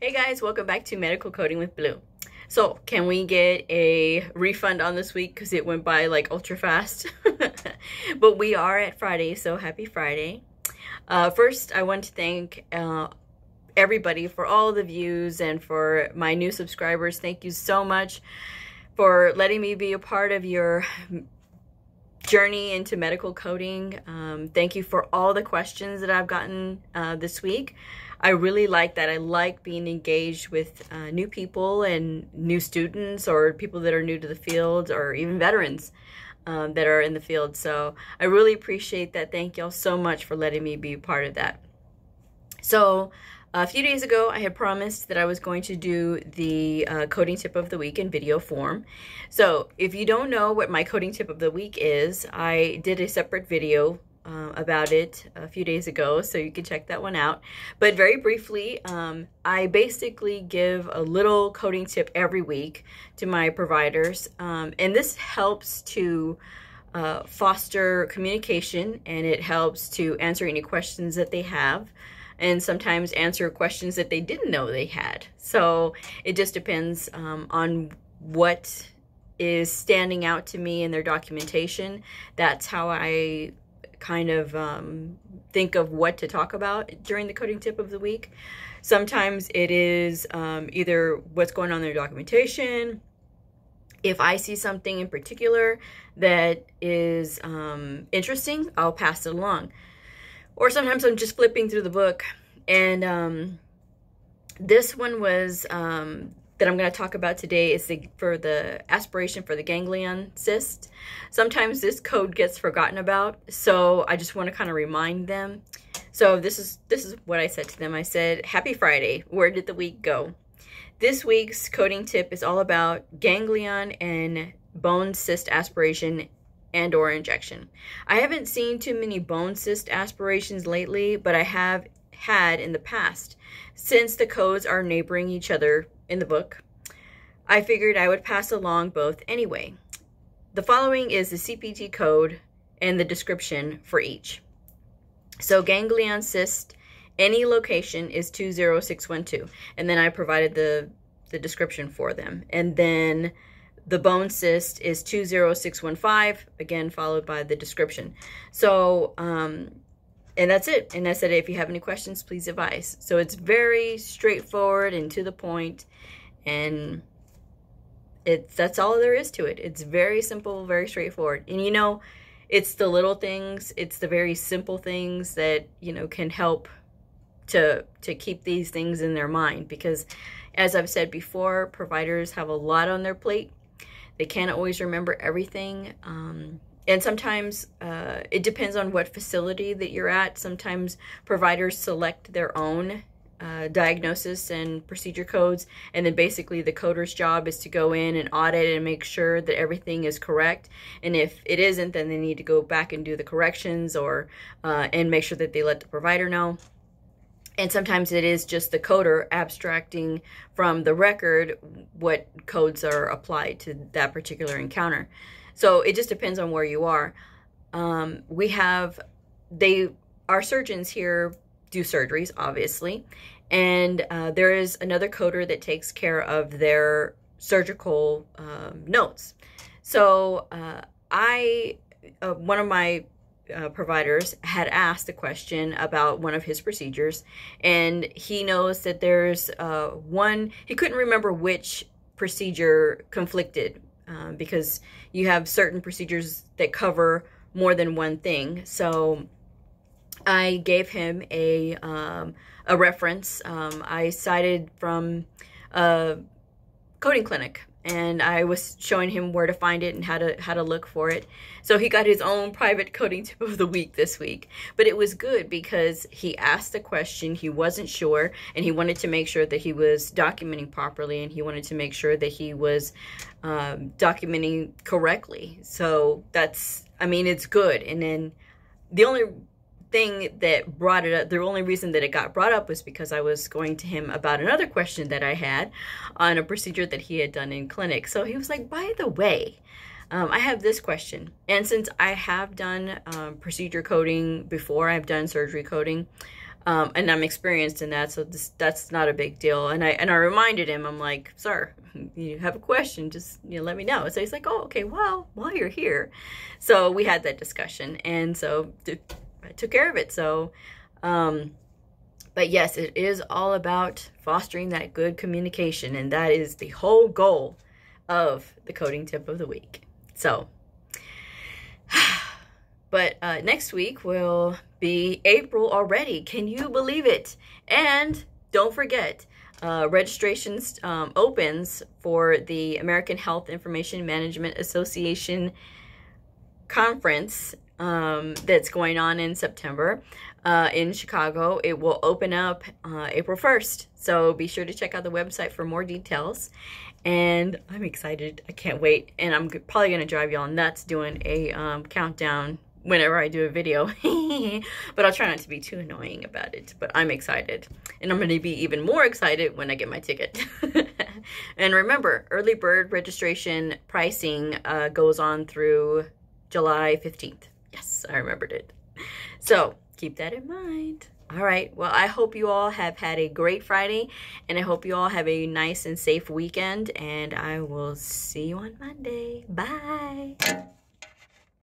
Hey guys, welcome back to Medical Coding with Blue. So, can we get a refund on this week because it went by like ultra fast? But we are at Friday, so happy Friday. First, I want to thank everybody for all the views and for my new subscribers. Thank you so much for letting me be a part of your journey into medical coding. Thank you for all the questions that I've gotten this week. I really like that. I like being engaged with new people and new students or people that are new to the field or even veterans that are in the field. So I really appreciate that. Thank y'all so much for letting me be a part of that. So a few days ago, I had promised that I was going to do the coding tip of the week in video form. So if you don't know what my coding tip of the week is, I did a separate video about it a few days ago, so you can check that one out. But very briefly, I basically give a little coding tip every week to my providers, and this helps to foster communication, and it helps to answer any questions that they have, and sometimes answer questions that they didn't know they had. So it just depends on what is standing out to me in their documentation. That's how I kind of think of what to talk about during the coding tip of the week. Sometimes it is either what's going on in their documentation. If I see something in particular that is interesting, I'll pass it along. Or sometimes I'm just flipping through the book, and this one was that I'm going to talk about today is for the aspiration for the ganglion cyst. Sometimes this code gets forgotten about, so I just want to kind of remind them. So this is what I said to them. I said, "Happy Friday. Where did the week go?" This week's coding tip is all about ganglion and bone cyst aspiration and or injection. I haven't seen too many bone cyst aspirations lately, but I have had in the past. Since the codes are neighboring each other in the book, I figured I would pass along both anyway. The following is the CPT code and the description for each. So ganglion cyst, any location is 20612, and then I provided the description for them. And then the bone cyst is 20615, again followed by the description. So and that's it. And I said, if you have any questions, please advise. So it's very straightforward and to the point, and that's all there is to it. It's very simple, very straightforward. And you know, it's the little things, it's the very simple things that, you know, can help to keep these things in their mind, because as I've said before, providers have a lot on their plate. They can't always remember everything. And sometimes it depends on what facility that you're at. Sometimes providers select their own diagnosis and procedure codes, and then basically the coder's job is to go in and audit and make sure that everything is correct. And if it isn't, then they need to go back and do the corrections or and make sure that they let the provider know. And sometimes it is just the coder abstracting from the record what codes are applied to that particular encounter. So it just depends on where you are. Our surgeons here do surgeries, obviously, and there is another coder that takes care of their surgical notes. So one of my providers had asked a question about one of his procedures, and he knows that there's one, he couldn't remember which procedure conflicted, because you have certain procedures that cover more than one thing. So I gave him a reference. I cited from a coding clinic, and I was showing him where to find it and how to look for it. So he got his own private coding tip of the week this week. But it was good because he asked the question, he wasn't sure, and he wanted to make sure that he was documenting properly, and he wanted to make sure that he was documenting correctly. So that's, I mean, it's good. And then the only thing that brought it up, the only reason that it got brought up was because I was going to him about another question that I had on a procedure that he had done in clinic. So he was like, by the way, I have this question. And since I have done procedure coding before, I've done surgery coding, And I'm experienced in that, so that's not a big deal. And I reminded him, I'm like, sir, you have a question, just let me know. So he's like, oh, okay, well, while you're here. So we had that discussion, and so I took care of it. So, but yes, it is all about fostering that good communication, and that is the whole goal of the coding tip of the week. So, but next week will be April already. Can you believe it? And don't forget, registrations opens for the American Health Information Management Association conference that's going on in September in Chicago. It will open up April 1st. So be sure to check out the website for more details. And I'm excited. I can't wait. And I'm probably going to drive y'all nuts doing a countdown whenever I do a video. But I'll try not to be too annoying about it. But I'm excited. And I'm going to be even more excited when I get my ticket. And remember, early bird registration pricing goes on through July 15th. Yes, I remembered it. So keep that in mind. All right. Well, I hope you all have had a great Friday, and I hope you all have a nice and safe weekend, and I will see you on Monday. Bye.